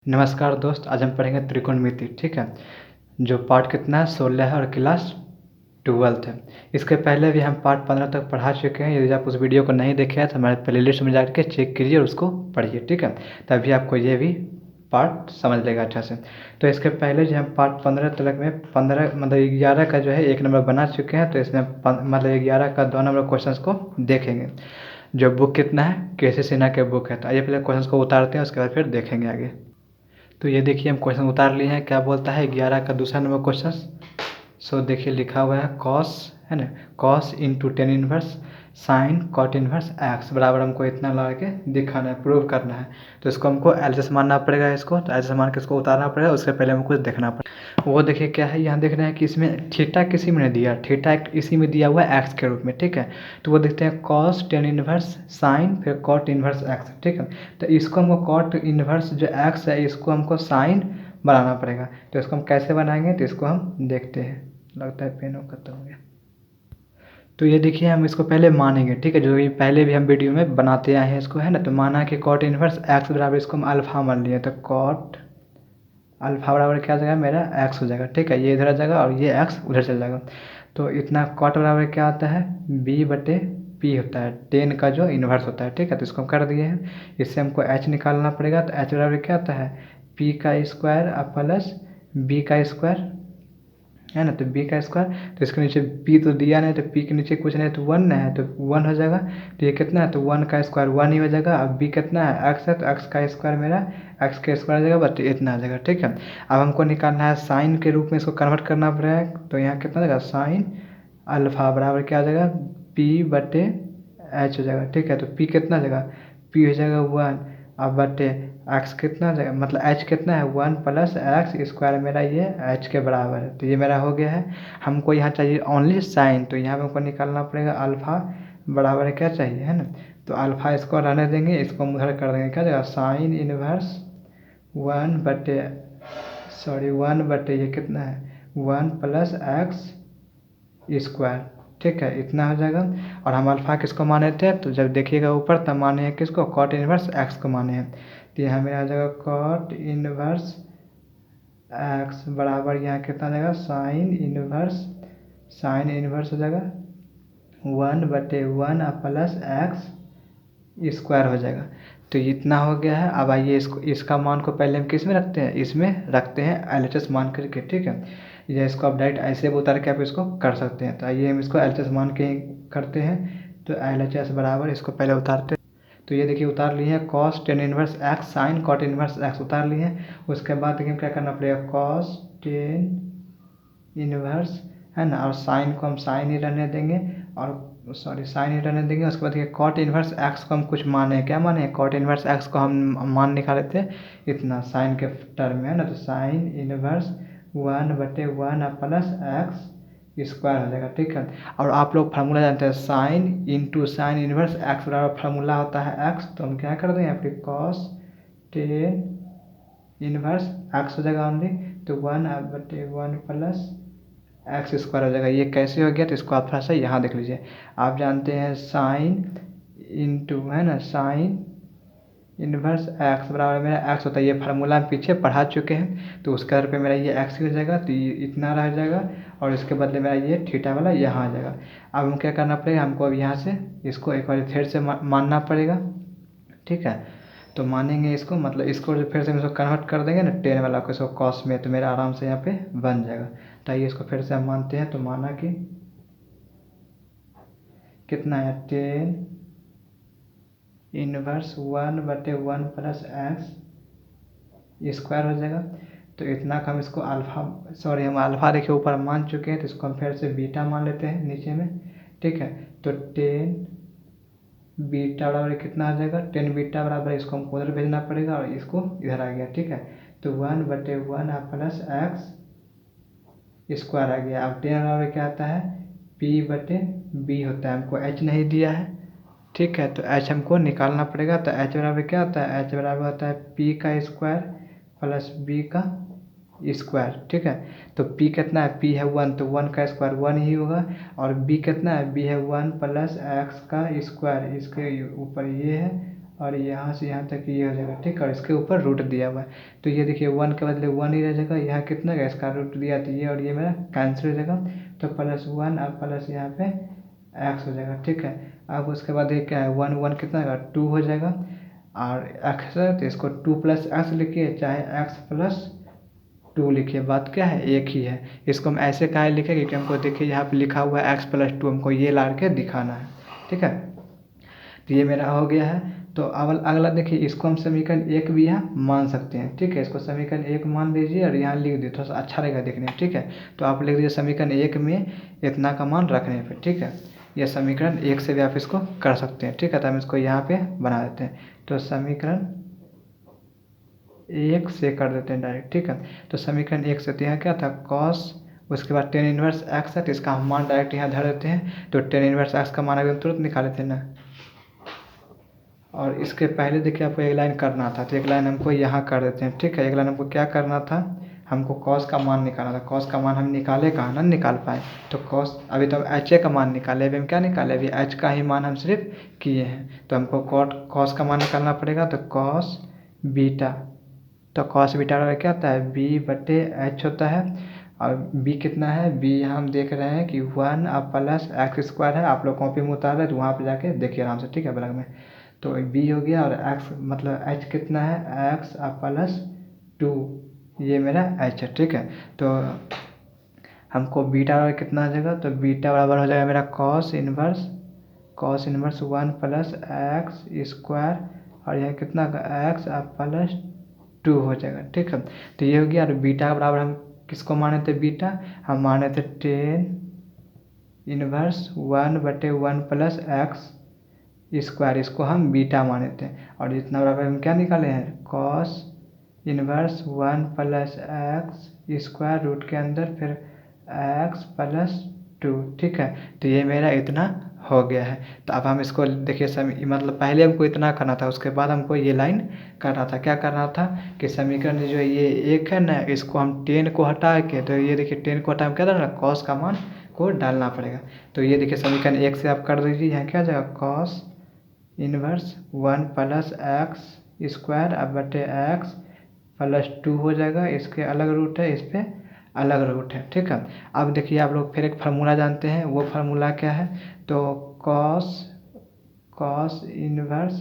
नमस्कार दोस्त, आज हम पढ़ेंगे त्रिकोणमिति। ठीक है, जो पार्ट कितना है 16 है और क्लास 12th है। इसके पहले भी हम पार्ट 15 तक पढ़ा चुके हैं। यदि आप उस वीडियो को नहीं देखे हैं तो हमारे प्ले लिस्ट में जाकर चेक कीजिए और उसको पढ़िए। ठीक है, तभी आपको ये भी पार्ट समझ लेगा अच्छा से। तो इसके पहले जो हम पार्ट 15 तक में 15 मतलब 11 का जो है 1 नंबर बना चुके हैं। तो इसमें मतलब 11 का 2 नंबर क्वेश्चन को देखेंगे। जो बुक कितना है, केसी सिन्हा के बुक है। तो आइए पहले क्वेश्चन को उतारते हैं, उसके बाद फिर देखेंगे आगे। तो ये देखिए हम क्वेश्चन उतार लिए हैं। क्या बोलता है 11 का दूसरा नंबर क्वेश्चन। सो देखिए लिखा हुआ है कॉस, है ना, cos into tan inverse sine cot inverse X बराबर हमको इतना ला के दिखाना है, प्रूव करना है। तो इसको हमको एलसीएस मानना पड़ेगा। इसको तो एलसीएस मान के इसको उतारना पड़ेगा। उससे पहले हमको कुछ देखना पड़ेगा। वो देखिए क्या है, यहाँ देख रहे हैं कि इसमें थीटा किसी में नहीं दिया, थीटा इसी में दिया हुआ है एक्स के रूप में। ठीक है, तो वो देखते हैं कॉस टेन इनवर्स साइन फिर कॉट इनवर्स एक्स। ठीक है, तो इसको हमको कॉट इनवर्स जो एक्स है इसको हमको साइन बनाना पड़ेगा। तो इसको हम कैसे बनाएंगे तो इसको हम देखते हैं। लगता है पेन खत्म हो गया। तो ये देखिए हम इसको पहले मानेंगे। ठीक है, जो ये पहले भी हम वीडियो में बनाते आए हैं इसको, है ना। तो माना कि कॉट इनवर्स एक्स बराबर इसको हम अल्फा मान लिए। तो कॉट अल्फा बराबर क्या हो जाएगा, मेरा एक्स हो जाएगा। ठीक है, ये इधर आ जाएगा और ये एक्स उधर चल जाएगा। तो इतना कॉट बराबर क्या आता है, बी बटे पी होता है, 10 का जो इन्वर्स होता है। ठीक है, तो इसको हम कर दिए हैं। इससे हमको एच निकालना पड़ेगा। तो एच बराबर क्या आता है, पी का स्क्वायर प्लस बी का स्क्वायर, है ना। तो बी का स्क्वायर, तो इसके नीचे पी तो दिया नहीं, तो पी के नीचे कुछ नहीं तो 1 है, तो 1 हो जाएगा। तो ये कितना है, तो 1 का स्क्वायर 1 ही हो जाएगा। अब बी कितना है, एक्स है, तो एक्स का स्क्वायर मेरा एक्स का स्क्वायर आ जाएगा, बट इतना आ जाएगा। ठीक है, अब हमको निकालना है साइन के रूप में, इसको कन्वर्ट करना पड़ेगा। तो यहाँ कितना आ जाएगा, साइन अल्फा बराबर क्या आ जाएगा, पी बटे एच हो जाएगा। ठीक है, तो पी कितना आ जाएगा, पी हो जाएगा 1। अब बटे एक्स कितना आ जाएगा, मतलब एच कितना है 1 प्लस एक्स स्क्वायर, मेरा ये एच के बराबर है। तो ये मेरा हो गया है। हमको यहाँ चाहिए ओनली साइन, तो यहाँ पे हमको निकालना पड़ेगा अल्फा बराबर क्या चाहिए, है ना। तो अल्फा इसको रहने देंगे, इसको हम उधर कर देंगे। क्या जाएगा, साइन इनवर्स 1 बटे ये कितना है 1 प्लस एक्स स्क्वायर। ठीक है, इतना हो जाएगा। और हम अल्फा किसको माने थे, तो जब देखिएगा ऊपर तब माने हैं किसको, कॉट इनवर्स एक्स को माने हैं। तो यहाँ में आ जाएगा कॉट इनवर्स एक्स बराबर यहाँ कितना आ जाएगा, साइन इनवर्स हो जाएगा 1 बटे 1 प्लस एक्स स्क्वायर हो जाएगा। तो इतना हो गया है। अब आइए इसको, इसका मान को पहले हम किस में रखते हैं, इसमें रखते हैं एलएचएस मान करके। ठीक है, या इसको आप डायरेक्ट ऐसे भी उतार के आप इसको कर सकते हैं। तो आइए हम इसको एलएचएस मान के करते हैं। तो एलएचएस बराबर इसको पहले उतारते हैं। तो ये देखिए उतार लिए हैं, cos tan inverse X sine cot inverse X उतार लिए हैं। उसके बाद देखिए क्या करना पड़ेगा, कॉस टेन इनवर्स, है ना, और साइन को हम साइन ही रहने देंगे, और सॉरी साइन ही रहने देंगे। उसके बाद देखिए कॉट इनवर्स एक्स को हम कुछ माने, क्या माने, कॉट इनवर्स एक्स को हम मान निकाले थे इतना साइन के टर्म में, है ना। तो साइन इनवर्स 1 बटे 1 प्लस एक्स स्क्वायर हो जाएगा। ठीक है, और आप लोग फार्मूला जानते हैं, sine into sine inverse X बराबर फार्मूला होता है एक्स। तो हम क्या कर देंगे, आपके कॉस टेन इनवर्स एक्स हो जाएगा ओनली। तो 1 बटे 1 प्लस एक्स स्क्वायर हो जाएगा। ये कैसे हो गया, तो इसको आप थोड़ा सा यहाँ देख लीजिए। आप जानते हैं साइन इंटू, है ना, साइन इनवर्स एक्स बराबर मेरा एक्स होता है। ये फार्मूला हम पीछे पढ़ा चुके हैं। तो उसके आधार पे मेरा ये एक्स हो जाएगा, तो ये इतना रह जाएगा, और इसके बदले मेरा ये थीटा वाला यहाँ आ जाएगा। अब हम क्या करना पड़ेगा, हमको अब यहाँ से इसको एक बार फिर से मानना पड़ेगा। ठीक है, तो मानेंगे इसको, मतलब इसको जो फिर से हम इसको कन्वर्ट कर देंगे ना 10 वाला को इसको कॉस में, तो मेरा आराम से यहाँ पे बन जाएगा। तो आइए इसको फिर से हम मानते हैं। तो माना कि कितना है, 10 इनवर्स 1 बटे 1 प्लस एक्स स्क्वायर हो जाएगा। तो इतना का हम इसको अल्फा, सॉरी हम अल्फा देखिए ऊपर मान चुके हैं, तो इसको हम फिर से बीटा मान लेते हैं नीचे में। ठीक है, तो 10 बीटा बराबर कितना आ जाएगा, 10 बीटा बराबर, इसको हमको उधर भेजना पड़ेगा और इसको इधर आ गया। ठीक है, तो 1 बटे 1 प्लस एक्स स्क्वायर आ गया। अब 10 बराबर क्या आता है, पी बटे बी होता है। हमको एच नहीं दिया है। ठीक है, तो एच हमको निकालना पड़ेगा। तो एच बराबर क्या होता है, एच बराबर होता है पी का स्क्वायर प्लस बी का स्क्वायर। ठीक है, तो पी कितना है, पी है 1, तो 1 का स्क्वायर 1 ही होगा। और बी कितना है, बी है 1 प्लस एक्स का स्क्वायर, इसके ऊपर ये है और यहाँ से यहाँ तक ये हो जाएगा, ठीक है। और इसके ऊपर रूट दिया हुआ है, तो ये देखिए 1 के बदले 1 ही रह जाएगा, यहाँ कितना का इसका रूट दिया, तो ये और ये मेरा कैंसिल हो जाएगा, तो +1 और प्लस यहाँ पे x हो जाएगा, ठीक है। अब उसके बाद ये क्या है 1 1 कितना का 2 हो जाएगा, और x है तो इसको 2 + x लिखिए, चाहे x + 2 लिखिए, बात क्या है एक ही है। इसको हम ऐसे कहा लिखे क्योंकि हमको देखिए यहाँ पे लिखा हुआ है x + 2, हमको ये ला के दिखाना है, ठीक है। तो ये मेरा हो गया है। तो अगला देखिए, इसको हम समीकरण 1 भी यहाँ मान सकते हैं, ठीक है। इसको समीकरण 1 मान लीजिए और यहाँ लिख दिए, थोड़ा सा अच्छा रहेगा देखने में, ठीक है। तो आप लिख दीजिए समीकरण 1 में इतना का मान रखने पे, ठीक है। यह समीकरण 1 से भी आप इसको कर सकते हैं, ठीक है। तो हम इसको यहाँ पे बना देते हैं, तो समीकरण 1 से कर देते हैं डायरेक्ट, ठीक है। तो समीकरण 1 से तो यहाँ क्या था cos, उसके बाद tan इनवर्स x है, तो इसका हम मान डायरेक्ट यहाँ धर देते हैं, तो tan इनवर्स x का मान अभी हम तुरंत निकाले थे ना। और इसके पहले देखिए आपको एक लाइन करना था, तो एक लाइन हमको यहाँ कर देते हैं, ठीक है। एक लाइन हमको क्या करना था, हमको cos का मान निकालना था। cos का मान हम निकाले कहाँ, ना निकाल पाए, तो cos अभी तो हम h का मान निकाले, अभी हम क्या निकाले, अभी h का ही मान हम सिर्फ किए हैं, तो हमको cos का मान निकालना पड़ेगा, तो cos बीटा, तो cos बीटा क्या होता है b/h होता है। और b कितना है, b यहाँ हम देख रहे हैं कि 1 और +x² है, आप लोग कॉपी में उतार रहे तो वहाँ पे जाके देखिए आराम से, ठीक है, ब्लॉग में। तो b हो गया, और x मतलब h कितना है, x और +2, ये मेरा h है, ठीक है। तो हमको बीटा कितना हो जाएगा, तो बीटा बराबर हो जाएगा मेरा cos इनवर्स 1 + x², और यह कितना x और +2 हो जाएगा, ठीक है। तो ये हो गया। और बीटा का बराबर हम किसको माने थे, बीटा हम माने थे tan इनवर्स 1/1 + x², इसको हम बीटा माने थे। और इतना बराबर हम क्या निकाले हैं, cos इनवर्स 1 + x² रूट के अंदर फिर x + 2, ठीक है। तो ये मेरा इतना हो गया है। तो अब हम इसको देखिए मतलब पहले हमको इतना करना था, उसके बाद हमको ये लाइन करना था। क्या करना था कि समीकरण जो ये 1 है ना, इसको हम tan को हटा के, तो ये देखिए tan को हटा के क्या करना, cos का मान को डालना पड़ेगा। तो ये देखिए समीकरण 1 से आप कर दीजिए, यहाँ क्या आ जाएगा cos इनवर्स 1 + x² + 2 हो जाएगा, इसके अलग रूट है, इस पर अलग रूट है, ठीक है। अब देखिए आप लोग फिर एक फार्मूला जानते हैं, वो फार्मूला क्या है, तो cos इनवर्स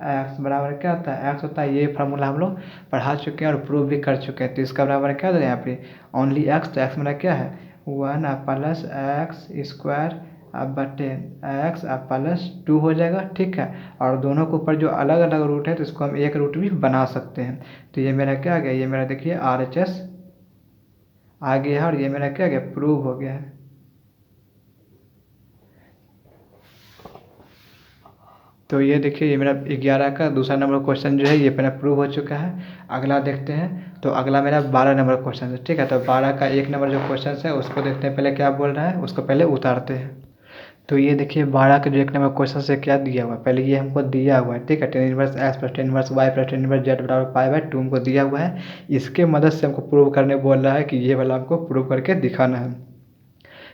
x बराबर क्या होता है, x होता है, ये फार्मूला हम लोग पढ़ा चुके हैं और प्रूव भी कर चुके हैं। तो इसका बराबर क्या होता है यहाँ पे ओनली x, तो x मेरा क्या है 1 + x² बटे x +2 हो जाएगा, ठीक है। और दोनों के ऊपर जो अलग अलग रूट है तो इसको हम एक रूट भी बना सकते हैं। तो ये मेरा क्या आ गया, ये मेरा देखिए RHS आ गया है, और ये मेरा क्या आ गया, प्रूव हो गया है। तो ये देखिए ये मेरा 11 का दूसरा नंबर क्वेश्चन जो है ये मेरा प्रूव हो चुका है। अगला देखते हैं, तो अगला मेरा 12 नंबर क्वेश्चन है, ठीक है। तो 12 का 1 नंबर जो क्वेश्चन है उसको देखते हैं, पहले क्या बोल रहा है उसको पहले उतारते हैं। तो ये देखिए 12 के जो 1 नंबर क्वेश्चन से क्या दिया हुआ है, पहले ये हमको दिया हुआ है, ठीक है। tan inverse x + tan inverse y + tan inverse z = π/2 हमको दिया हुआ है। इसके मदद से हमको प्रूव करने बोल रहा है कि ये वाला हमको प्रूव करके दिखाना है।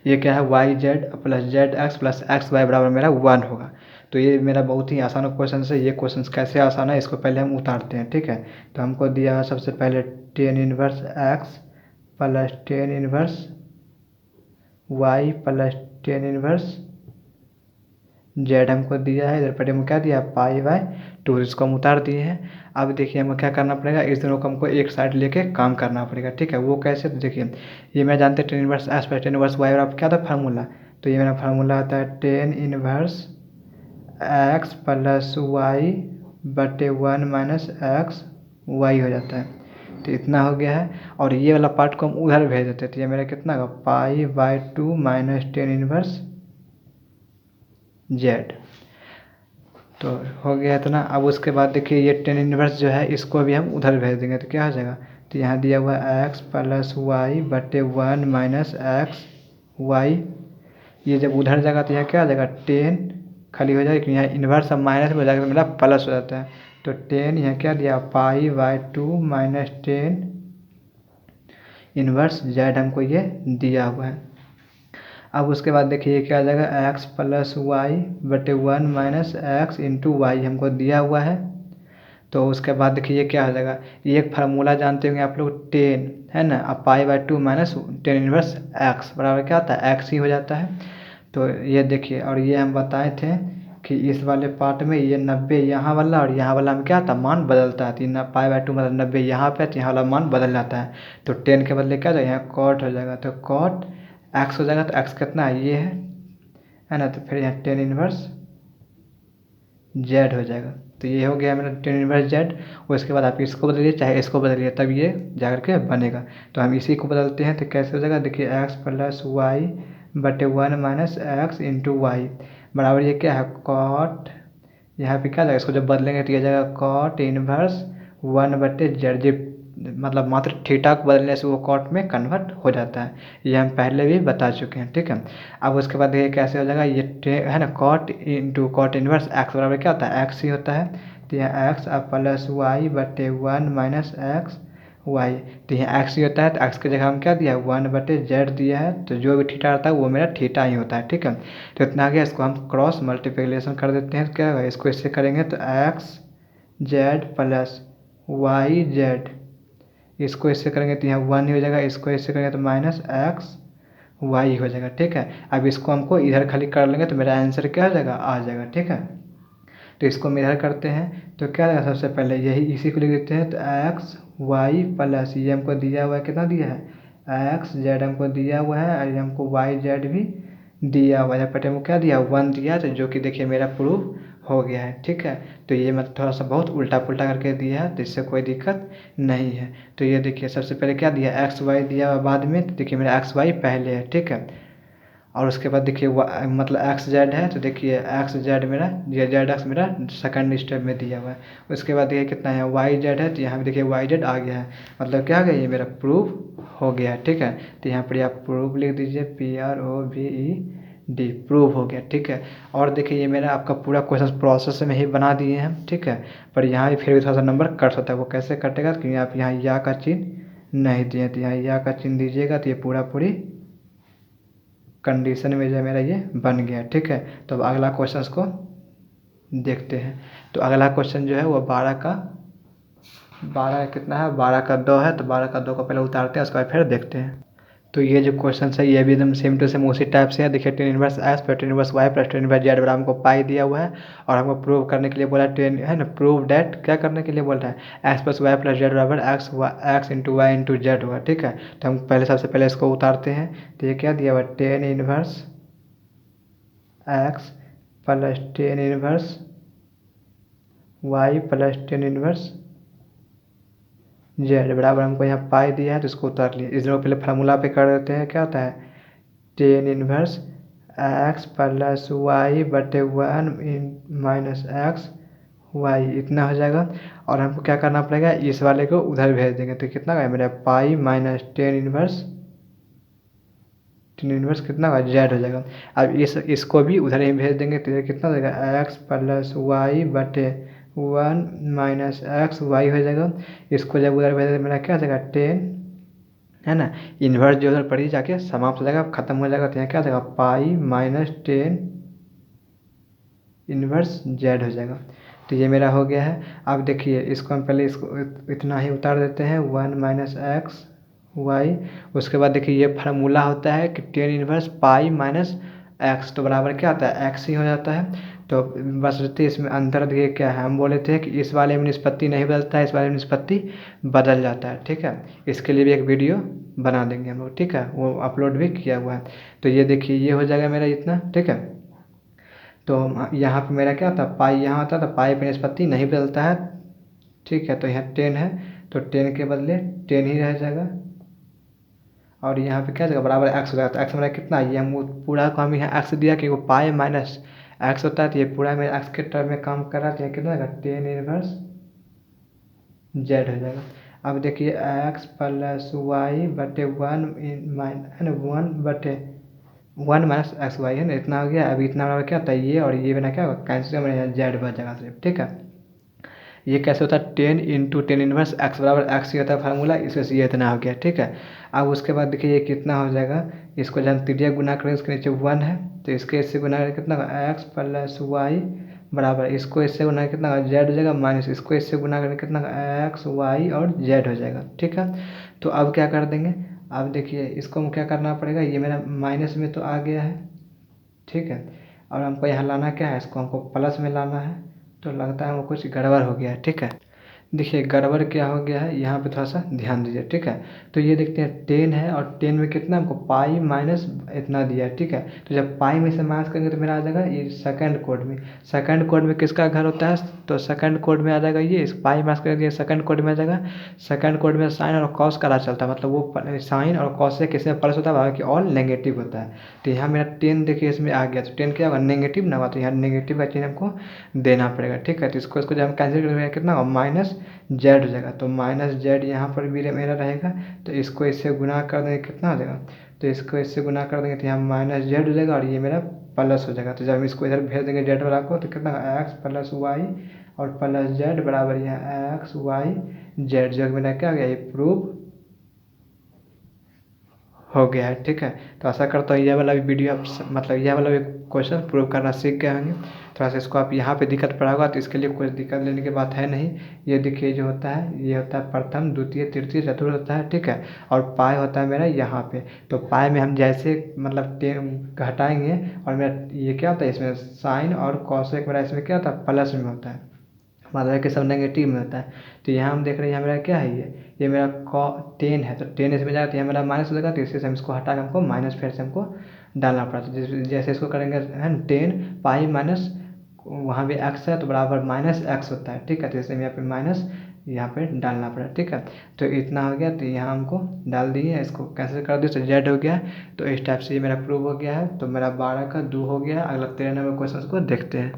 ये क्या है yz + zx + xy बराबर मेरा 1 होगा। तो ये मेरा बहुत ही आसान क्वेश्चन है। ये क्वेश्चन कैसे आसान है, इसको पहले हम उतारते हैं, ठीक है। तो हमको दिया है सबसे पहले tan inverse x + tan inverse y + tan inverse z हमको दिया है, इधर पर हमको क्या दिया π/2, इसको हम उतार दिए हैं। अब देखिए हमको क्या करना पड़ेगा, इस दोनों को हमको एक साइड लेके काम करना पड़ेगा, ठीक है। वो कैसे, तो देखिए ये मैं जानते हैं tan inverse x + tan inverse y बराबर क्या था फार्मूला, तो ये मेरा फार्मूला आता है tan inverse x + y/1 - x y हो जाता है। तो इतना हो गया है, और ये वाला पार्ट को हम उधर भेज देते हैं, तो ये मेरा कितना का π/2 - tan इनवर्स z, तो हो गया इतना। अब उसके बाद देखिए ये tan इनवर्स जो है इसको भी हम उधर भेज देंगे, तो क्या हो जाएगा, तो यहाँ दिया हुआ है x + y/1 - x y, ये जब उधर जाएगा तो यहाँ क्या आ जाएगा tan खाली हो जाएगा, यहाँ इन्वर्स अब माइनस में हो जाएगा तो मेरा प्लस हो जाता है। तो tan यहाँ क्या दिया π/2 - tan इन्वर्स z हमको ये दिया हुआ है। अब उसके बाद देखिए क्या आ जाएगा x + y/1 - x × y हमको दिया हुआ है, तो उसके बाद देखिए ये क्या हो जाएगा, ये एक फार्मूला जानते होंगे आप लोग, 10 है ना, अब पाई/2 माइनस टेन इनवर्स एक्स बराबर क्या आता है, एक्स ही हो जाता है। तो ये देखिए, और ये हम बताए थे कि इस वाले पार्ट में ये 90 यहाँ वाला और यहाँ वाला में क्या आता है, मान बदलता है। तो पाई/2 मतलब 90 यहाँ पे, तो यहाँ वाला मान बदल जाता है। तो 10 के बदले क्या हो जाएगा, यहाँ कॉट हो जाएगा, तो कॉट एक्स हो जाएगा। तो एक्स कितना है, ये है ना, तो फिर यहाँ टेन इनवर्स जेड हो जाएगा। तो ये हो गया मेरा टेन इनवर्स जेड। उसके बाद आप इसको बदलिए चाहे इसको बदलिए, तब ये जा करके बनेगा। तो हम इसी को बदलते हैं, तो कैसे हो जाएगा, देखिए एक्स प्लस वाई बटे 1 माइनस एक्स इंटू वाई बराबर ये क्या है, कॉट, यहाँ पे क्या जाएगा, इसको जब बदलेंगे तो ये जाएगा कॉट इनवर्स 1 बटे जेड। मतलब मात्र थीटा को बदलने से वो कॉट में कन्वर्ट हो जाता है। ये हम पहले भी बता चुके हैं, ठीक है। अब उसके बाद ये कैसे हो जाएगा, ये है ना, cot into cot inverse X बराबर क्या होता है, एक्स ही होता है। तो यहाँ एक्स अब प्लस वाई बटे 1 माइनस एक्स वाई, तो यहाँ एक्स ही होता है। तो एक्स की जगह हम क्या दिया है, 1 बटे जेड दिया है। तो जो भी थीटा आता है वो मेरा थीटा ही होता है, ठीक है। तो इतना आ गया, इसको हम क्रॉस मल्टीप्लिकेशन कर देते हैं। तो क्या होगा, इसको इससे करेंगे तो X Z plus Y Z, इसको इससे करेंगे तो यहाँ 1 ही हो जाएगा, इसको इससे करेंगे तो माइनस एक्स वाई हो जाएगा, ठीक है। अब इसको हमको इधर खाली कर लेंगे तो मेरा आंसर क्या हो जाएगा, आ जाएगा, ठीक है। तो इसको हम इधर करते हैं तो क्या आएगा, सबसे पहले यही इसी को लिख देते हैं। तो एक्स वाई प्लस ये हमको दिया हुआ है, कितना दिया है, एक्स जेड हमको दिया हुआ है, और ये हमको वाई जेड भी दिया हुआ है। बटे हमको क्या दिया, 1 दिया, तो जो कि देखिए मेरा प्रूफ हो गया है, ठीक है। तो ये मतलब थोड़ा सा बहुत उल्टा पुल्टा करके दिया है, तो इससे कोई दिक्कत नहीं है। तो ये देखिए सबसे पहले क्या दिया, एक्स वाई दिया हुआ बाद में, तो देखिए मेरा एक्स वाई पहले है, ठीक है। और उसके बाद देखिए मतलब एक्स जेड है, तो देखिए एक्स जेड मेरा, ये जेड एक्स मेरा सेकंड स्टेप में दिया हुआ है। उसके बाद देखिए कितना है, वाई जेड है, तो यहाँ पे देखिए वाई जेड आ गया है, मतलब क्या आ गया, ये मेरा प्रूफ हो गया है, ठीक है। तो यहाँ पर आप प्रूफ लिख दीजिए, PROVED, प्रूफ हो गया, ठीक है। और देखिए ये मेरा आपका पूरा क्वेश्चन प्रोसेस में ही बना दिए हैं, ठीक है। पर यहाँ भी फिर भी थोड़ा सा नंबर कट सकता है, वो कैसे कटेगा, क्योंकि आप यहाँ या का चिन्ह नहीं दिए, तो यहाँ या का चिन्ह दीजिएगा, तो ये पूरा पूरी कंडीशन में जो है मेरा ये बन गया, ठीक है। तो अब अगला क्वेश्चन को देखते हैं। तो अगला क्वेश्चन जो है वो 12 का कितना है, 12 का 2 है। तो 12 का 2 को पहले उतारते हैं, उसके बाद फिर देखते हैं। तो ये जो क्वेश्चन है ये भी एकदम सेम टू सेम उसी टाइप से है। देखिए tan inverse x plus tan inverse Y plus tan inverse Z बराबर हमको पाई दिया हुआ है, और हमको प्रूव करने के लिए बोला टेन है ना, प्रूव डैट क्या करने के लिए बोल रहा है, x plus y plus z बराबर x into y into z होगा, ठीक है। तो हम पहले सबसे पहले इसको उतारते हैं। तो ये क्या दिया हुआ, tan inverse x plus tan inverse Y plus tan inverse Z बराबर हमको यहाँ पाई दिया है, तो इसको उतार लिए। इस लोग पहले फार्मूला पे कर देते हैं, क्या होता है, tan inverse x plus y बटे 1 माइनस एक्स वाई, इतना हो जाएगा। और हमको क्या करना पड़ेगा, इस वाले को उधर भेज देंगे। तो कितना का मेरा पाई माइनस टेन इनवर्स कितना का जेड हो जाएगा। अब इसको भी उधर ही भेज देंगे, तो ये कितना हो जाएगा, एक्स प्लस वाई बटे 1 माइनस एक्स वाई हो जाएगा। इसको जब उधर भेज देंगे मेरा क्या हो जाएगा, 10 है ना, इन्वर्स जो उधर पड़ी जाके समाप्त हो जाएगा, खत्म हो जाएगा। तो यहाँ क्या हो जाएगा, पाई माइनस 10 इन्वर्स जेड हो जाएगा। तो ये मेरा हो गया है। अब देखिए इसको हम पहले इसको इतना ही उतार देते हैं, 1 माइनस एक्स वाई। उसके बाद देखिए ये फार्मूला होता है कि tan inverse pi minus x, तो बराबर क्या आता है, एक्स ही हो जाता है। तो बस इसमें अंतर देखिए क्या है, हम बोले थे कि इस वाले में निष्पत्ति नहीं बदलता है, इस वाले में निष्पत्ति बदल जाता है, ठीक है। इसके लिए भी एक वीडियो बना देंगे हम लोग, ठीक है, वो अपलोड भी किया हुआ है। तो ये देखिए ये हो जाएगा मेरा इतना, ठीक है। तो यहाँ पे मेरा क्या होता है, पाई यहाँ होता है, तो पाई पे निष्पत्ति नहीं बदलता है, ठीक है। तो यहाँ 10 है, तो 10 के बदले 10 ही रह जाएगा। और यहाँ पे क्या जगह बराबर एक्स हो जाएगा। तो एक्स मेरा कितना, ये हम पूरा को हम यहाँ एक्स दिया, क्योंकि पाई माइनस एक्स होता है, तो ये पूरा मेरा एक्स के टर्म में काम कर रहा है। तो ये कितना होगा, 10 इनवर्स जेड हो जाएगा। अब देखिए एक्स प्लस वाई बटे 1 है ना, 1 बटे 1 माइनस एक्स वाई है ना, इतना हो गया। अभी इतना बराबर क्या होता है, ये और ये बना क्या होगा, कैंसिल मेरा यहाँ जेड बच जाएगा सिर्फ, ठीक है। ये कैसे होता है, 10 इंटू टेन इनवर्स एक्स बराबर एक्स ही होता है फार्मूला, इससे ये इतना हो गया, ठीक है। अब उसके बाद देखिए ये कितना हो जाएगा, इसको जब त्रिज्या गुना करें इसके नीचे 1 है, तो इसके इससे गुना करें कितना होगा, एक्स प्लस वाई बराबर इसको इससे गुना कितना जेड हो जाएगा माइनस इसको इससे गुना करके कितना एक्स वाई और जेड हो जाएगा। ठीक है, तो अब क्या कर देंगे, अब देखिए इसको हम क्या करना पड़ेगा, ये मेरा माइनस में तो आ गया है। ठीक है, और हमको यहाँ लाना क्या है, इसको हमको प्लस में लाना है। तो लगता है वो कुछ गड़बड़ हो गया है। ठीक है, देखिए गड़बड़ क्या हो गया है, यहाँ पे थोड़ा सा ध्यान दीजिए। ठीक है, तो ये देखते हैं 10 है और 10 में कितना हमको पाई माइनस इतना दिया है। ठीक है, तो जब पाई में से माइनस करेंगे तो मेरा आ जाएगा ये सेकंड कोड में। सेकंड कोड में किसका घर होता है, तो सेकंड कोड में आ जाएगा ये, इस पाई माइनस करेंगे सेकंड कोड में आ जाएगा। सेकंड कोड में साइन और कॉस का राह चलता है, मतलब वो साइन और कॉस से किसमें प्लस होता है, बाकी ऑल नेगेटिव होता है। तो यहाँ मेरा 10 देखिए इसमें आ गया, तो 10 क्या होगा नेगेटिव ना होगा, तो यहाँ नेगेटिव का चीज़ हमको देना पड़ेगा। ठीक है, तो इसको जब हम कैंसिल करेंगे कितना होगा माइनस जेड हो जाएगा, तो माइनस जेड यहाँ पर भी मेरा रहेगा। तो इसको इससे गुना कर देंगे कितना हो जाएगा, तो इसको इससे गुना कर देंगे तो यहाँ माइनस जेड हो जाएगा और ये मेरा प्लस हो जाएगा। तो जब हम इसको इधर भेज देंगे जेड वाला को तो कितना एक्स प्लस वाई और प्लस जेड बराबर यहाँ एक्स वाई जेड, जो मेरा क्या हो गया ये प्रूफ हो गया है। ठीक है, तो आशा करता हूँ ये वाला भी वीडियो आप मतलब ये वाला भी क्वेश्चन प्रूव करना सीख गए होंगे। थोड़ा सा इसको आप यहाँ पे दिक्कत पड़ा होगा, तो इसके लिए कोई दिक्कत लेने की बात है नहीं। ये देखिए जो होता है ये होता है प्रथम द्वितीय तृतीय चतुर्थ होता है। ठीक है, और पाई होता है मेरा यहाँ पे, तो पाई में हम जैसे मतलब घटाएंगे और मेरा ये क्या होता है इसमें साइन और कॉसेक मेरा इसमें क्या होता है प्लस में होता है, मतलब कि सब नेगेटिव में होता है। तो यहाँ हम देख रहे हैं यहाँ मेरा क्या है ये मेरा 10 है, तो 10 इसमें जाएगा तो यहाँ मेरा माइनस हो जाएगा, तो इससे हम इसको हटा के हमको माइनस फिर से हमको डालना पड़ा। तो जैसे इसको करेंगे है 10 पाई माइनस वहाँ भी एक्स है तो बराबर माइनस एक्स होता है। ठीक है, तो इसलिए यहाँ पे माइनस यहाँ पे डालना पड़ा। ठीक है, तो इतना हो गया, तो यहाँ हमको डाल दिए, इसको कैंसिल कर दिए तो जेड हो गया। तो इस टाइप से ये मेरा प्रूव हो गया है, तो मेरा 12 का 2 हो गया। अगला 13 नंबर क्वेश्चन को देखते हैं।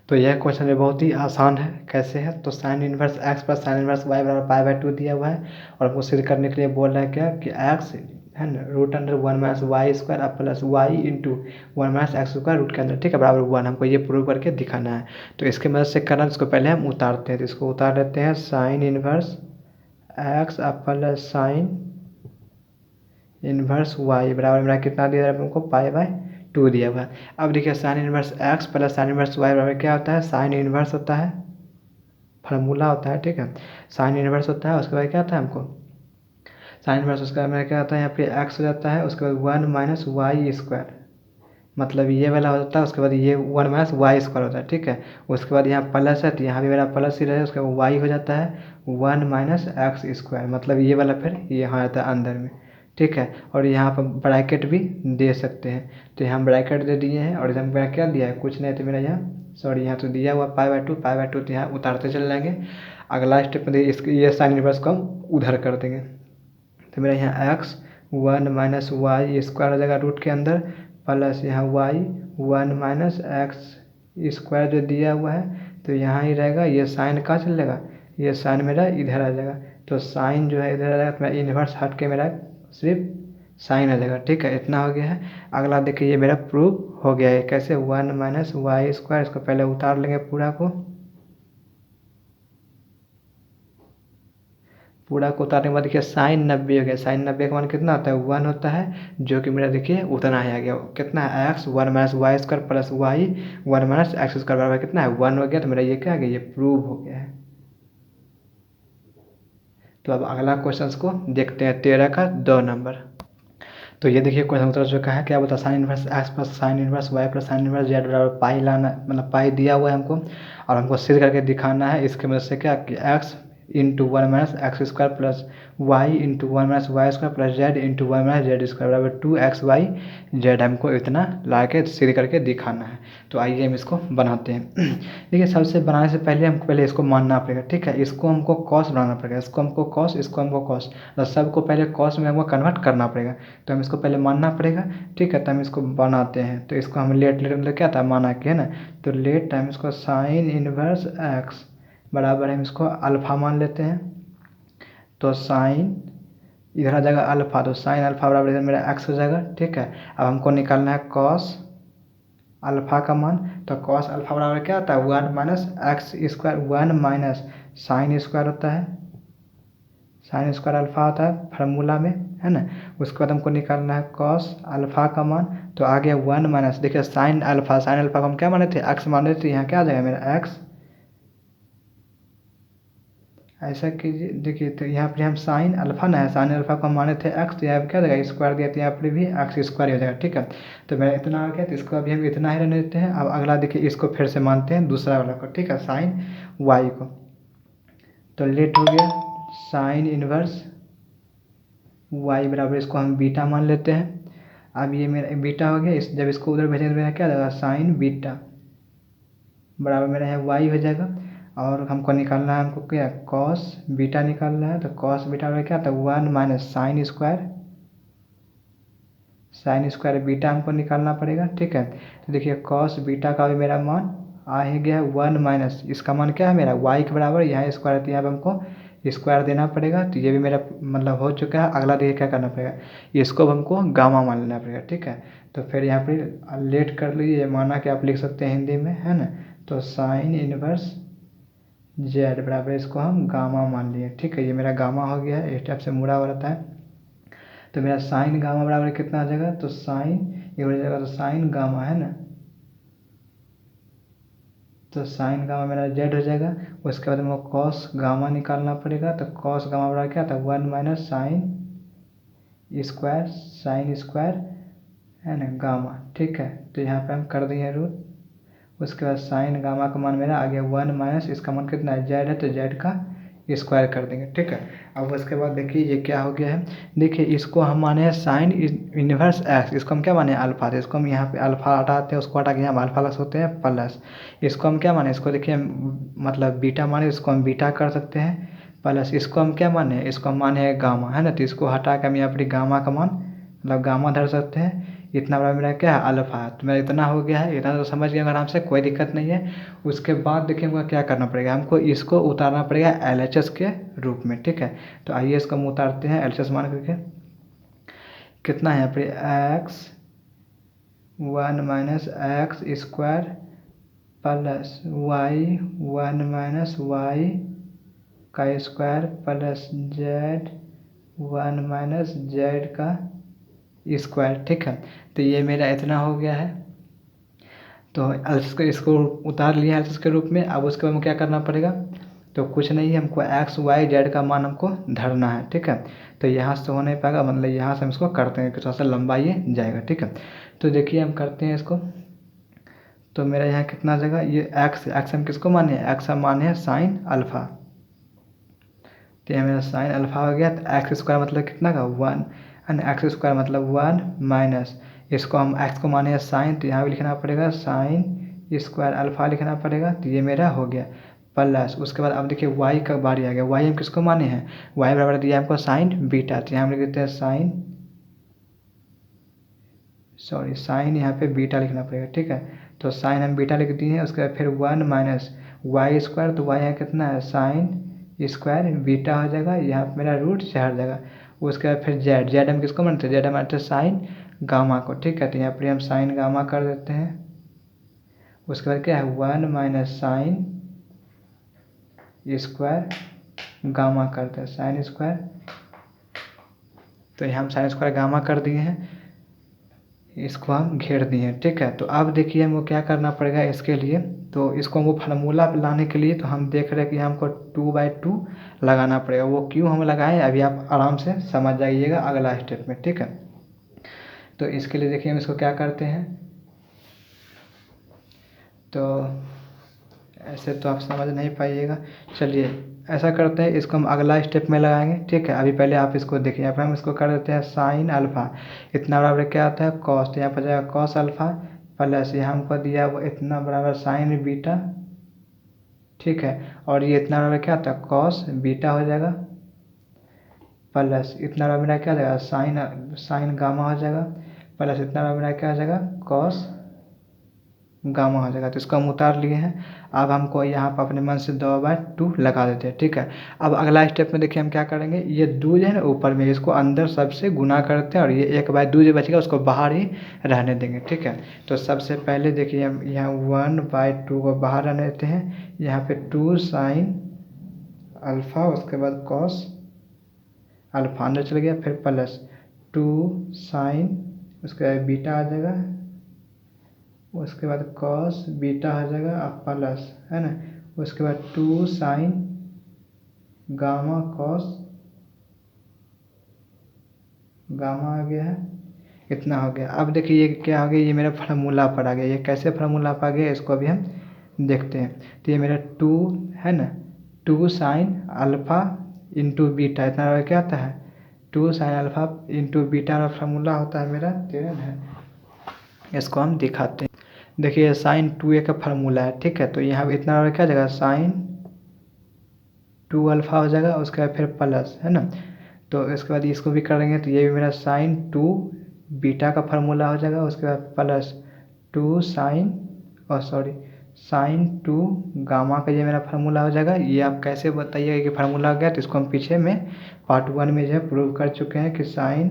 तो यह क्वेश्चन भी बहुत ही आसान है, कैसे है, तो sine inverse x plus sine inverse y बराबर पाई बाई 2 दिया हुआ है और हमको सिद्ध करने के लिए बोल रहा है क्या कि एक्स है ना root under 1 minus y square अब plus y into 1 minus x square root के अंदर। ठीक है, बराबर 1 हमको ये प्रूव करके दिखाना है। तो इसके मदद से करना, इसको पहले हम उतारते हैं, तो इसको उतार लेते हैं साइन इनवर्स एक्स अब प्लस साइन इनवर्स वाई बराबर मेरा कितना दिया है हमको पाई बाई 2 दिया हुआ है। अब देखिए sine inverse x plus sine inverse y बराबर क्या होता है, साइन इनवर्स होता है, फार्मूला होता है। ठीक है, साइन इनवर्स होता है, उसके बाद क्या होता है हमको साइन इनवर्स, उसके बाद मेरा क्या होता है यहाँ पे एक्स हो जाता है, उसके बाद 1 माइनस वाई स्क्वायर, मतलब ये वाला हो जाता है, उसके बाद ये 1 माइनस वाई स्क्वायर होता है। ठीक है, उसके बाद यहाँ प्लस है तो यहाँ भी मेरा प्लस ही रहेगा, उसके बाद वाई हो जाता है 1 माइनस एक्स स्क्वायर, मतलब ये वाला फिर यहाँ आता है अंदर में। ठीक है, और यहाँ पर ब्रैकेट भी दे सकते हैं, तो यहाँ ब्रैकेट दे दिए हैं और इधर मेरा क्या दिया है कुछ नहीं, तो मेरा यहाँ सॉरी यहाँ तो दिया हुआ पाई बाई 2 तो यहाँ उतारते चले जाएंगे। अगला स्टेप में इसके ये साइन इनवर्स को हम उधर कर देंगे, तो मेरा यहाँ एक्स 1 माइनस वाई स्क्वायर हो जाएगा रूट के अंदर, प्लस यहाँ वाई 1 माइनस एक्स स्क्वायर जो दिया हुआ है, तो यहाँ ही रहेगा, ये साइन कहाँ चलेगा, ये साइन मेरा इधर आ जाएगा, तो साइन जो है इधर आ जाएगा, तो मेरा इन्वर्स हट के मेरा सिर्फ साइन आ जाएगा। ठीक है, इतना हो गया है। अगला देखिए ये मेरा प्रूफ हो गया है, कैसे 1 माइनस वाई स्क्वायर, इसको पहले उतार लेंगे पूरा को उतारने के बाद देखिए साइन 90 हो गया, साइन 90 का मान कितना होता है 1 होता है, जो कि मेरा देखिए उतना ही आ गया, कितना है x 1 minus y square plus y 1 minus x square बराबर कितना है 1 हो गया, तो मेरा ये क्या आ गया ये प्रूव हो गया है। तो अब अगला क्वेश्चन को देखते हैं 13 का 2 नंबर। तो ये देखिए क्वेश्चन उत्तर जो कहा क्या बता, sine inverse x plus sine inverse Y plus sine inverse Z बराबर पाई लाना, मतलब पाई दिया हुआ है हमको और हमको सिद्ध करके दिखाना है। इसके मदद से क्या कि x into 1 minus x square plus y into 1 minus y square plus z into 1 minus z square बराबर 2xy जेड हमको इतना ला के सिद्ध करके दिखाना है। तो आइए हम इसको बनाते हैं। देखिए सबसे बनाने से पहले हमको पहले इसको मानना पड़ेगा। ठीक है, इसको हमको कॉस बनाना पड़ेगा, इसको हमको कॉस, इसको हमको कॉस, तो सबको पहले कॉस में हमको कन्वर्ट करना पड़ेगा, तो हम इसको पहले मानना पड़ेगा। ठीक है, तो हम इसको बनाते हैं, तो इसको हम लेट मतलब क्या था माना के है ना, तो लेट हम इसको साइन इनवर्स एक्स बराबर हम इसको अल्फ़ा मान लेते हैं, तो साइन इधर आ जाएगा अल्फ़ा, तो साइन अल्फ़ा बराबर इधर मेरा एक्स हो जाएगा। ठीक है, अब हमको निकालना है कॉस अल्फ़ा का मान, तो कॉस अल्फ़ा बराबर क्या होता है 1 minus x square, 1 minus sine square होता है, साइन स्क्वायर अल्फा आता है फार्मूला में, है ना। उसके बाद हमको निकालना है कॉस अल्फा का मान, तो आ गया 1 माइनस, देखिए साइन अल्फा को हम क्या माने थे, एक्स माने थे, यहाँ क्या आ जाएगा मेरा एक्स। ऐसा कीजिए, देखिए तो यहाँ पर हम साइन अल्फा ना है, साइन अल्फा को हम माने थे एक्स, तो यहाँ पर क्या देगा स्क्वायर दिया, तो यहाँ पर भी एक्स स्क्वायर हो जाएगा, ठीक है। तो मेरा इतना आ गया, तो इसको अभी हम इतना ही रहने देते हैं। अब अगला देखिए, इसको फिर से मानते हैं दूसरा वाला को, ठीक है, साइन वाई को। तो लेट हो गया साइन इनवर्स वाई बराबर, इसको हम बीटा मान लेते हैं। अब ये मेरा बीटा हो गया, जब इसको उधर भेजेंगे तो मेरा क्या देगा, साइन बीटा बराबर मेरा यहाँ वाई हो जाएगा। और हमको निकालना है, हमको क्या कॉस बीटा निकालना है, तो कॉस बीटा में क्या था 1 माइनस साइन स्क्वायर बीटा हमको निकालना पड़ेगा, ठीक है। तो देखिए कॉस बीटा का भी मेरा मान आ ही गया 1 माइनस, इसका मान क्या है मेरा वाई के बराबर, यहाँ स्क्वायर, तो यहाँ पर हमको स्क्वायर देना पड़ेगा। तो ये भी मेरा मतलब हो चुका है। अगला देखिए क्या करना पड़ेगा, इसको हमको गामा मान लेना पड़ेगा, ठीक है। तो फिर यहाँ पर लेट कर लीजिए, माना कि आप लिख सकते हैं हिंदी में, है ना। तो साइन इनवर्स जेड बराबर, इसको हम गामा मान लिए, ठीक है। ये मेरा गामा हो गया है, इस टाइप से मुड़ा हुआ रहता है। तो मेरा साइन गामा बराबर कितना आ जाएगा, तो साइन ये हो जाएगा, तो साइन गामा, है ना। तो साइन गामा मेरा जेड हो जाएगा। उसके बाद हमको कॉस गामा निकालना पड़ेगा, तो कॉस गामा बराबर क्या था 1 माइनस साइन स्क्वायर, है ना, गामा, ठीक है। तो यहाँ पे हम कर दिए रूट। उसके बाद साइन गामा का मान मेरा आ गया 1 माइनस, इसका मान कितना है जेड है, तो जेड का स्क्वायर कर देंगे, ठीक है। अब उसके बाद देखिए ये क्या हो गया है, देखिए इसको हम माने हैं साइन इनवर्स एक्स, इसको हम क्या माने अल्फा, तो इसको हम यहाँ पे अल्फा हटाते हैं, उसको हटा के यहाँ अल्फा प्लस होते हैं प्लस। इसको हम क्या माने, इसको देखिए मतलब बीटा माने, इसको हम बीटा कर सकते हैं प्लस। इसको हम क्या माने, इसको हम माने हैं गामा, है ना। तो इसको हटा के हम यहाँ पर गामा का मान मतलब गामा धर सकते हैं। इतना बड़ा मेरा क्या है अल्फा है, तो मेरा इतना हो गया है, इतना तो समझ गया आराम से, कोई दिक्कत नहीं है। उसके बाद देखिए हमको क्या करना पड़ेगा, हमको इसको उतारना पड़ेगा LHS के रूप में, ठीक है। तो आइए इसको हम उतारते हैं LHS मान करके। कितना है यहाँ पे x 1 minus x square plus y 1 minus y का square plus z 1 minus z का स्क्वायर, ठीक है। तो ये मेरा इतना हो गया है। तो इसको उतार लिया है इसके रूप में। अब उसके बाद में क्या करना पड़ेगा, तो कुछ नहीं है, हमको एक्स वाई जेड का मान हमको धरना है, ठीक है। तो यहाँ से हो नहीं पाएगा, मतलब यहाँ से हम इसको करते हैं कि थोड़ा सा लंबा ये जाएगा, ठीक है। तो देखिए हम करते हैं इसको। तो मेरा यहाँ कितना आ जाएगा, ये एक्स हम किसको माने हैं, एक्स हम माने हैं साइन अल्फा। तो यहाँ मेरा साइन अल्फा हो गया। तो एक्स स्क्वायर मतलब कितना का 1, एंड एक्स स्क्वायर मतलब 1 माइनस, इसको हम एक्स को माने हैं साइन, तो यहाँ भी लिखना पड़ेगा साइन स्क्वायर अल्फा लिखना पड़ेगा। तो ये मेरा हो गया प्लस। उसके बाद अब देखिए वाई का बारी आ गया, वाई हम किसको माने हैं, वाई बराबर दिया हमको साइन बीटा, तो यहाँ हम लिख देते हैं साइन यहाँ पे बीटा लिखना पड़ेगा, ठीक है। तो साइन हम बीटा लिख दिए हैं। उसके बाद फिर 1 माइनस वाई स्क्वायर, तो वाई यहाँ कितना है साइन स्क्वायर बीटा हो जाएगा, यहाँ पे मेरा रूट से हट जाएगा। उसके बाद फिर जेड हम किसको मानते हैं, जेड हम मानते हैं साइन गामा को, ठीक है। तो यहाँ पर हम साइन गामा कर देते हैं। उसके बाद क्या है 1 माइनस साइन स्क्वायर गामा करते हैं साइन स्क्वायर। तो यहाँ हम साइन स्क्वायर गामा कर दिए हैं, इसको हम घेर दिए हैं, ठीक है। तो अब देखिए हमको क्या करना पड़ेगा इसके लिए, तो इसको हमको फार्मूला पे लाने के लिए, तो हम देख रहे हैं कि हमको 2/2 लगाना पड़ेगा। वो क्यों हम लगाएं अभी आप आराम से समझ जाइएगा अगला स्टेप में, ठीक है। तो इसके लिए देखिए हम इसको क्या करते हैं, तो ऐसे तो आप समझ नहीं पाइएगा। चलिए ऐसा करते हैं, इसको हम अगला स्टेप में लगाएंगे, ठीक है। अभी पहले आप इसको देखिए, यहाँ पर हम इसको कर देते हैं साइन अल्फा, इतना बराबर क्या आता है कॉस, तो यहाँ पर जाएगा कॉस अल्फा प्लस यहाँ हमको दिया वो इतना बराबर साइन बीटा, ठीक है। और ये इतना बराबर क्या आता है कॉस बीटा हो जाएगा प्लस इतना बराबर मेरा क्या हो जाएगा साइन गामा हो जाएगा प्लस इतना बराबर मेरा क्या हो जाएगा कॉस गामा हो जाएगा। तो इसको हम उतार लिए हैं। अब हमको यहाँ पर अपने मन से 2/2 लगा देते हैं, ठीक है। अब अगला स्टेप में देखिए हम क्या करेंगे, ये 2 जो है ना ऊपर में, इसको अंदर सबसे गुना करते हैं और ये 1/2 जो बचेगा उसको बाहर ही रहने देंगे, ठीक है। तो सबसे पहले देखिए हम यहाँ 1/2 को बाहर रहने देते हैं, यहाँ पे 2 साइन अल्फा, उसके बाद कॉस अल्फ़ा अंदर चल गया, फिर प्लस 2 साइन, उसके बाद बीटा आ जाएगा, उसके बाद कॉस बीटा आ जाएगा, अब प्लस है ना, उसके बाद 2 साइन गामा कॉस गामा आ गया है, इतना हो गया। अब देखिए ये क्या हो गया, ये मेरा फार्मूला पर आ गया। ये कैसे फार्मूला पर आ गया इसको अभी हम देखते हैं। तो ये मेरा 2 है ना, 2 साइन अल्फ़ा इंटू बीटा, इतना क्या आता है 2 साइन अल्फ़ा इंटू बीटा का फार्मूला होता है मेरा 13 है। इसको हम दिखाते हैं। देखिए साइन 2a का फार्मूला है, ठीक है। तो यहाँ इतना क्या हो जाएगा, साइन 2 अल्फ़ा हो जाएगा, उसके बाद फिर प्लस है ना। तो इसके बाद इसको भी करेंगे तो ये भी मेरा साइन 2 बीटा का फार्मूला हो जाएगा, उसके बाद प्लस 2 साइन और सॉरी साइन 2 गामा का ये मेरा फार्मूला हो जाएगा। ये आप कैसे बताइएगा कि फार्मूला हो गया, तो इसको हम पीछे में पार्ट 1 में जो है प्रूव कर चुके हैं कि साइन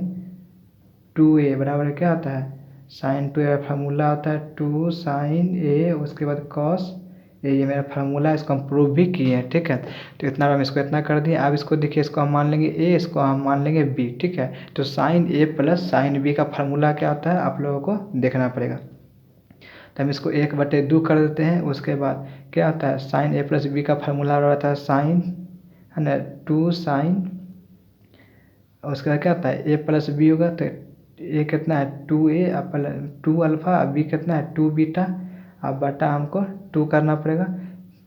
2a बराबर क्या होता है, साइन 2a का फार्मूला होता है 2 साइन a, उसके बाद कॉस ये मेरा फार्मूला है, इसको हम प्रूव भी किए हैं, ठीक है। तो इतना हम इसको इतना कर दिए। अब इसको देखिए, इसको हम मान लेंगे a, इसको हम मान लेंगे b, ठीक है। तो sine a plus sine b का फार्मूला क्या होता है आप लोगों को देखना पड़ेगा। तो हम इसको 1/2 कर देते हैं। उसके बाद क्या होता है, साइन a प्लस बी का फार्मूला रहता है साइन है ना 2 साइन, उसके बाद क्या होता है a प्लस बी होगा, तो a कितना है 2a 2 अल्फ़ा, b कितना है 2 बीटा, अब बटा हमको 2 करना पड़ेगा।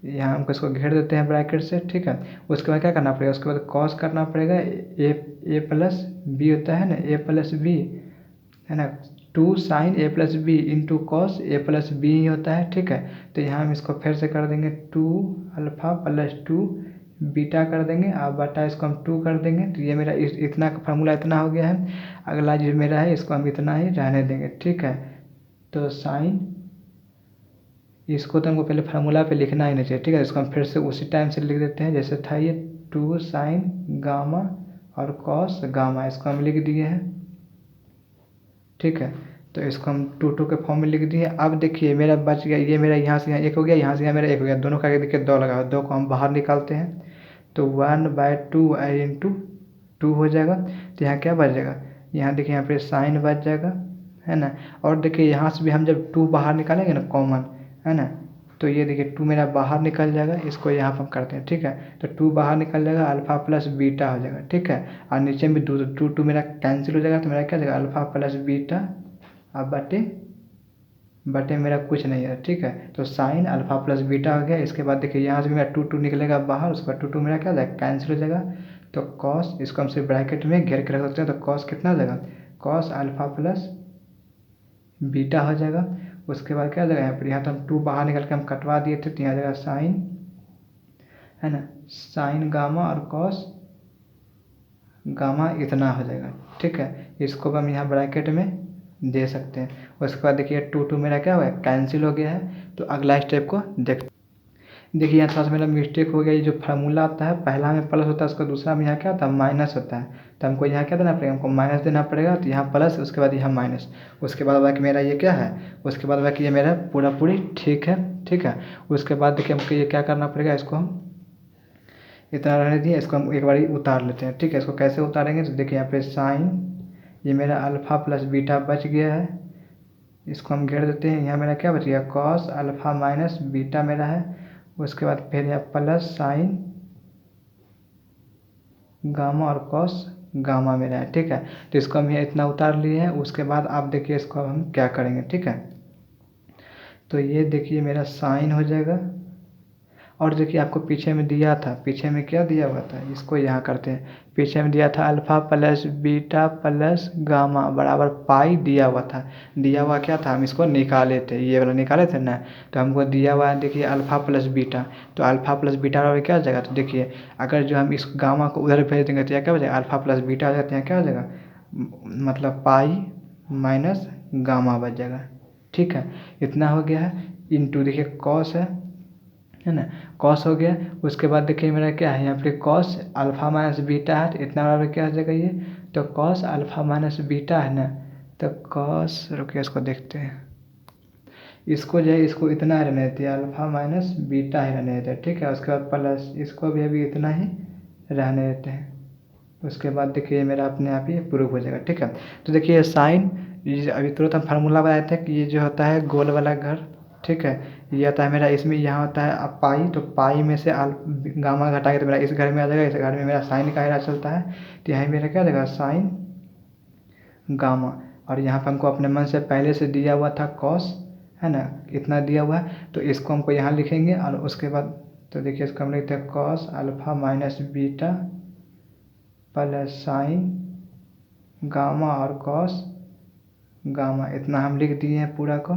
यहाँ हमको इसको घेर देते हैं ब्रैकेट से, ठीक है। उसके बाद क्या करना पड़ेगा, उसके बाद कॉस करना पड़ेगा, ए प्लस बी होता है ना, ए प्लस बी है ना, 2 sine a plus b into cos a plus b ही होता है, ठीक है। तो यहाँ हम इसको फिर से कर देंगे 2 अल्फ़ा प्लस 2 बीटा कर देंगे, अब बटा इसको हम 2 कर देंगे। तो ये मेरा इतना का फार्मूला इतना हो गया है। अगला जो मेरा है इसको हम इतना ही रहने देंगे, ठीक है। तो साइन, इसको तो हमको पहले फार्मूला पे लिखना ही नहीं चाहिए, ठीक है। इसको हम फिर से उसी टाइम से लिख देते हैं जैसे था ये 2 साइन गामा और कॉस गामा, इसको हम लिख दिए हैं, ठीक है। तो इसको हम 2 के फॉर्म में लिख दिए। अब देखिए मेरा बच गया, ये मेरा यहाँ से यहाँ 1 हो गया, यहाँ से यहाँ मेरा 1 हो गया, दोनों का देखिए 2 लगा, 2 को हम बाहर निकालते हैं तो 1/2 इंटू 2 हो जाएगा। तो यहाँ क्या बच जाएगा, यहाँ देखिए यहाँ पे साइन बच जाएगा है ना। और देखिए यहाँ से भी हम जब 2 बाहर निकालेंगे ना कॉमन है ना, तो ये देखिए 2 मेरा बाहर निकल जाएगा, इसको यहाँ पर हम करते हैं, ठीक है। तो 2 बाहर निकल जाएगा, अल्फ़ा प्लस बीटा हो जाएगा, ठीक है। और नीचे में 2 मेरा कैंसिल हो जाएगा, तो मेरा क्या जाएगा अल्फ़ा प्लस बीटा, अब बटे बटे मेरा कुछ नहीं है, ठीक है। तो साइन अल्फ़ा प्लस बीटा हो गया। इसके बाद देखिए यहाँ से मेरा 2 निकलेगा बाहर, उसके बाद 2 मेरा क्या हो जाएगा कैंसिल हो जाएगा। तो कॉस, इसको हम सिर्फ ब्रैकेट में घेर के रख सकते हैं, तो कॉस कितना हो जाएगा, कॉस अल्फ़ा प्लस बीटा हो जाएगा। उसके बाद क्या हो जाएगा, यहाँ पर यहाँ तो हम 2 बाहर निकल के हम कटवा दिए थे, तो यहाँ जाएगा साइन है ना, साइन गामा और कॉस गामा इतना हो जाएगा, ठीक है। इसको हम यहाँ ब्रैकेट में दे सकते हैं। उसके बाद देखिए 2 मेरा क्या हुआ है कैंसिल हो गया है। तो अगला स्टेप को देखिए यहाँ थोड़ा सा मेरा मिस्टेक हो गया। ये जो फार्मूला आता है पहला में प्लस होता है, उसका दूसरा में यहाँ क्या होता है माइनस होता है। तो हमको यहाँ क्या देना पड़ेगा, हमको माइनस देना पड़ेगा। तो यहाँ प्लस, उसके बाद यहाँ माइनस, उसके बाद बाकी मेरा ये क्या है, उसके बाद बाकी ये मेरा पूरी ठीक है, ठीक है। उसके बाद देखिए हमको ये क्या करना पड़ेगा, इसको हम इतना रहने दिए, इसको हम एक बार उतार लेते हैं, ठीक है। इसको कैसे उतारेंगे, तो देखिए यहाँ पे साइन, ये मेरा अल्फ़ा प्लस बीटा बच गया है, इसको हम घेर देते हैं। यहाँ मेरा क्या बच गया कॉस अल्फ़ा माइनस बीटा मेरा है। उसके बाद फिर यहाँ प्लस साइन गामा और कॉस गामा मेरा है, ठीक है। तो इसको हम यहाँ इतना उतार लिए हैं। उसके बाद आप देखिए इसको हम क्या करेंगे, ठीक है। तो ये देखिए मेरा साइन हो जाएगा, और देखिए आपको पीछे में दिया था, पीछे में क्या दिया हुआ था, इसको यहाँ करते हैं। पीछे में दिया था alpha plus beta plus gamma बराबर पाई दिया हुआ था। दिया हुआ क्या था, हम इसको निकाले थे, ये वाला निकाले थे ना। तो हमको दिया हुआ है देखिए अल्फ़ा प्लस बीटा, तो अल्फ़ा प्लस बीटा बराबर क्या हो जाएगा, तो देखिए अगर जो हम इस गामा को उधर भेज देंगे तो यहाँ क्या हो जाएगा अल्फ़ा प्लस बीटा हो जाएगा, तो यहाँ क्या हो जाएगा मतलब पाई माइनस गामा बच जाएगा, ठीक है। इतना हो गया है। इंटू देखिए कॉस है ना, कॉस हो गया। उसके बाद देखिए मेरा क्या है, यहाँ पे कॉस अल्फ़ा माइनस बीटा है, तो इतना बराबर क्या हो जाएगा ये, तो कॉस अल्फ़ा माइनस बीटा है ना। तो कॉस, रुकिए इसको देखते हैं, इसको जो है इसको इतना रहने देते हैं, अल्फ़ा माइनस बीटा ही रहने देते हैं, ठीक है। उसके बाद प्लस, इसको भी अभी इतना ही रहने देते हैं, उसके बाद देखिए ये मेरा अपने आप ही प्रूव हो जाएगा। ठीक है, तो देखिए साइन, ये अभी तुरंत हम फार्मूला बनाए थे कि ये जो होता है गोल वाला घर, ठीक है, ये आता है मेरा, इसमें यहाँ होता है पाई, तो पाई में से गामा घटाएंगे तो मेरा इस घर में आ जाएगा, इस घर में मेरा साइन का एरा चलता है, तो यहाँ मेरा क्या देगा साइन गामा। और यहाँ पर हमको अपने मन से पहले से दिया हुआ था कॉस, है ना, इतना दिया हुआ है, तो इसको हमको यहाँ लिखेंगे और उसके बाद तो देखिए इसको हम लिखते हैं cos alpha minus beta plus sign gamma और कॉस गामा, इतना हम लिख दिए हैं पूरा को।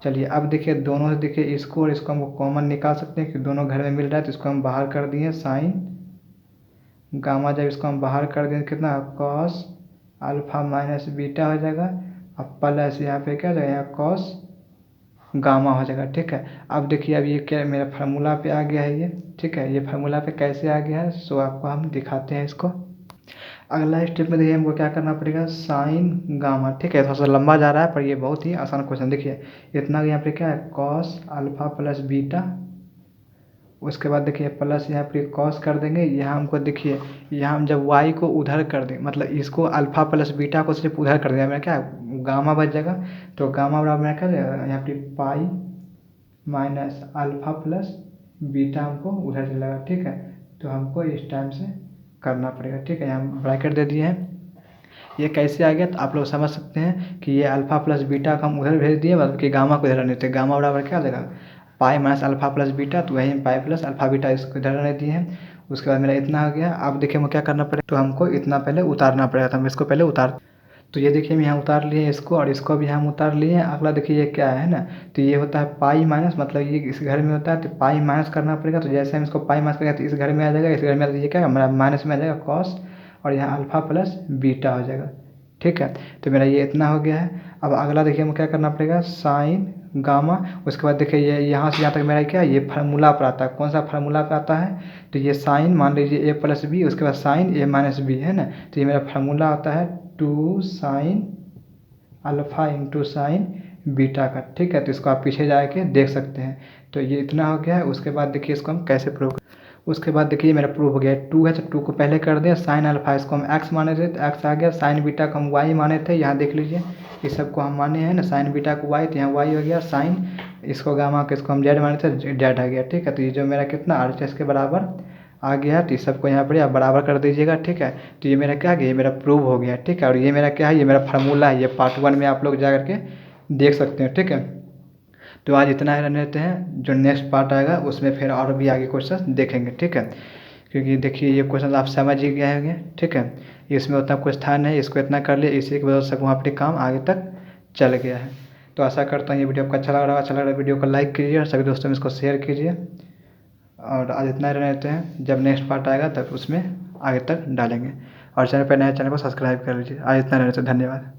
चलिए अब देखिए दोनों से देखिए इसको और इसको हमको कॉमन निकाल सकते हैं कि दोनों घर में मिल रहा है, तो इसको हम बाहर कर दिए साइन गामा, जब इसको हम बाहर कर दें कितना कॉस अल्फ़ा माइनस बीटा हो जाएगा, अब प्लस यहाँ पे क्या हो जाएगा, यहाँ कॉस गामा हो जाएगा। ठीक है, अब देखिए अब ये क्या मेरा फार्मूला पे आ गया है ये। ठीक है, ये फार्मूला पे कैसे आ गया है सो आपको हम दिखाते हैं इसको। अगला स्टेप में देखिए हमको क्या करना पड़ेगा, साइन गामा। ठीक है, थोड़ा सा लंबा जा रहा है पर ये बहुत ही आसान क्वेश्चन। देखिए इतना यहाँ पे क्या है कॉस अल्फ़ा प्लस बीटा, उसके बाद देखिए प्लस यहाँ पे कॉस कर देंगे, यहाँ हमको देखिए यहाँ हम जब y को उधर कर दें, मतलब इसको अल्फ़ा प्लस बीटा को सिर्फ उधर कर देंगे, मेरा क्या गामा बच जाएगा, तो गामा बराबर मेरा क्या यहाँ पे pi minus alpha plus beta हमको उधर चलेगा। ठीक है, तो हमको इस टाइम से करना पड़ेगा। ठीक है, यहाँ ब्रैकेट दे दिए हैं, ये कैसे आ गया तो आप लोग समझ सकते हैं कि ये अल्फ़ा प्लस बीटा को हम उधर भेज दिए, बल्कि गामा को इधर रहने देते, गामा बराबर क्या हो जाएगा pi minus alpha plus beta, तो वही पाई प्लस अल्फ़ा बीटा इसको इधर रहने दिए हैं। उसके बाद मेरा इतना हो गया। अब देखिए हमको क्या करना पड़ेगा, तो हमको इतना पहले उतारना पड़ेगा, तो हम इसको पहले उतार, तो ये देखिए हम यहाँ उतार लिए इसको और इसको भी हम उतार लिए हैं। अगला देखिए ये क्या है ना, तो ये होता है पाई माइनस, मतलब ये इस घर में होता है तो पाई माइनस करना पड़ेगा, तो जैसे हम इसको पाई माइनस करेंगे तो इस घर में आ जाएगा, इस घर में आ, तो ये क्या हमारा माइनस में आ जाएगा कॉस, और यहाँ अल्फ़ा प्लस बीटा हो जाएगा। ठीक है, तो मेरा ये इतना हो गया है। अब अगला देखिए हमें क्या करना पड़ेगा, साइन गामा, उसके बाद देखिए ये यहाँ से यहाँ तक मेरा क्या ये फार्मूला पर आता है, कौन सा फार्मूला पर आता है, तो ये साइन मान लीजिए ए प्लस बी, उसके बाद साइन ए माइनस बी, है ना, तो ये मेरा फार्मूला आता है 2 sine alpha into sine beta का। ठीक है, तो इसको आप पीछे जाके देख सकते हैं। तो ये इतना हो गया है। उसके बाद देखिए इसको हम कैसे प्रूव, उसके बाद देखिए मेरा प्रूव हो गया है, 2 है तो 2 को पहले कर दें, साइन अल्फ़ा इसको हम x माने थे तो x आ गया, साइन बीटा को हम y माने थे, यहाँ देख लीजिए ये सबको हम माने हैं ना, साइन बीटा को y, तो यहाँ y हो गया, साइन इसको गामा को इसको हम z माने थे, z आ गया। ठीक है, तो ये जो मेरा कितना RHS के बराबर आ गया, तो ये सबको यहाँ पर आप बराबर कर दीजिएगा। ठीक है, तो ये मेरा क्या आ गया, ये मेरा प्रूव हो गया। ठीक है, और ये मेरा क्या है, ये मेरा फार्मूला है, ये पार्ट 1 में आप लोग जा करके देख सकते हैं। ठीक है, तो आज इतना ही रहने देते हैं, जो नेक्स्ट पार्ट आएगा उसमें फिर और भी आगे क्वेश्चन देखेंगे। ठीक है, क्योंकि देखिए ये क्वेश्चन आप समझ ही गए होंगे। ठीक है, इसमें उतना कुछ था नहीं, इसको इतना कर लिए, इसी की वजह से वहाँ पर काम आगे तक चल गया है। तो आशा करता हूँ ये वीडियो आपको अच्छा लग रहा है, अच्छा लग रहा है वीडियो को लाइक कीजिए और सभी दोस्तों में इसको शेयर कीजिए। और आज इतना ही रहने देते हैं, जब नेक्स्ट पार्ट आएगा तब उसमें आगे तक डालेंगे। और चैनल पर नए चैनल को सब्सक्राइब कर लीजिए। आज इतना रहने देते हैं, धन्यवाद।